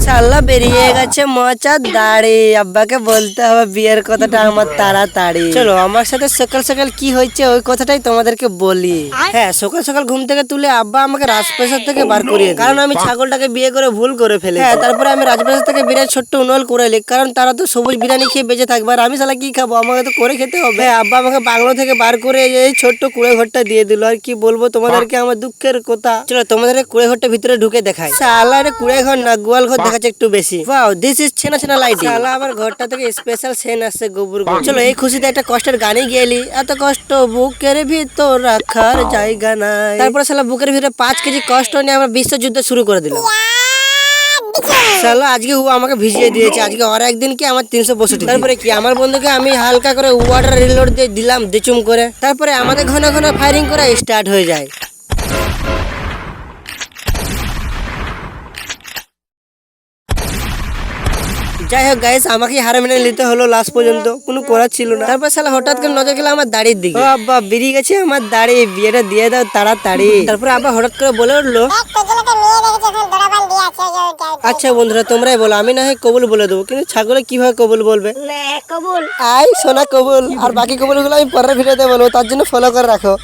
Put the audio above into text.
শালা বেরিয়ে গেছে মোচা দাড়ি। আব্বাকে বলতে হবে বিয়ের কথাটা আমার তাড়াতাড়ি। চলো আমার সাথে সকাল সকাল কি হয়েছে ওই কথাটাই তোমাদেরকে বলি। হ্যাঁ, সকাল সকাল ঘুম থেকে তুলে আব্বা আমাকে রাজপ্রাসাদ থেকে বার করিয়ে দেয়, কারণ আমি ছাগলটাকে বিয়ে করে ভুল করে ফেলি। হ্যাঁ, তারপরে আমি রাজপ্রাসাদ থেকে বিরিয়ানি ছোট্ট উনল করে লি, কারণ তারা তো সবুজ বিরিয়ানি খেয়ে বেঁচে থাকবে আর আমি শালা কি খাবো, আমাকে তো করে খেতে হবে। হ্যাঁ, আব্বা আমাকে বাংলো থেকে বার করে এই ছোট্ট কুড়ে ঘরটা দিয়ে দিল। আর কি বলবো তোমাদেরকে আমার দুঃখের কথা। চলো তোমাদের কুড়ে ঘরটা ভিতরে ঢুকে দেখাই। শালা রে কুড়ে ঘর না গোয়াল ঘর দেখাচ্ছে একটু বেশি। ওয়াও, দিস ইজ ছেনা ছেনা লাইটিং। শালা আমার ঘরটা থেকে স্পেশাল সেন আসছে গোবর। চলো এই খুশিতে একটা কষ্টের গানই গেলি। এত কষ্ট বুকের ভিতর রাখার জায়গা নাই। তারপরে শালা বুকের ভিতরে 5 কেজি কষ্ট নিয়ে আমরা বিশ্বযুদ্ধ শুরু করে দিলাম। শালা আজকে ও আমাকে ভিজিয়ে দিয়েছে। আজকে আর একদিন কি আমার 362। তারপরে কি আমার বন্ধুকে আমি হালকা করে ওয়াটার রিলোড দিয়ে দিলাম দিচুম করে। তারপরে আমাদের ঘন ঘন ফায়ারিং করা স্টার্ট হয়ে যায়। যাই হোক গাইস, আমাকে হার মেনে নিতে হলো লাস্ট পর্যন্ত, কোনো করার ছিল না। তারপর শালা হঠাৎ করে নজর গেল আমার দাড়ির দিকে। ও আব্বা বেরিয়ে গেছে আমার দাড়ি, বিয়েটা দিয়ে দাও তাড়াতাড়ি। তারপরে আব্বা হঠাৎ করে বলে উঠলো, আচ্ছা বন্ধুরা তোমরাই বলো, আমি না হয় কবুল বলে দেবো, কিন্তু ছাগলে কিভাবে কবুল বলবে? আই সোনা কবুল। আর বাকি কবুল গুলো আমি পরের ভিডিওতে বলবো, তার জন্য ফলো করে রাখো।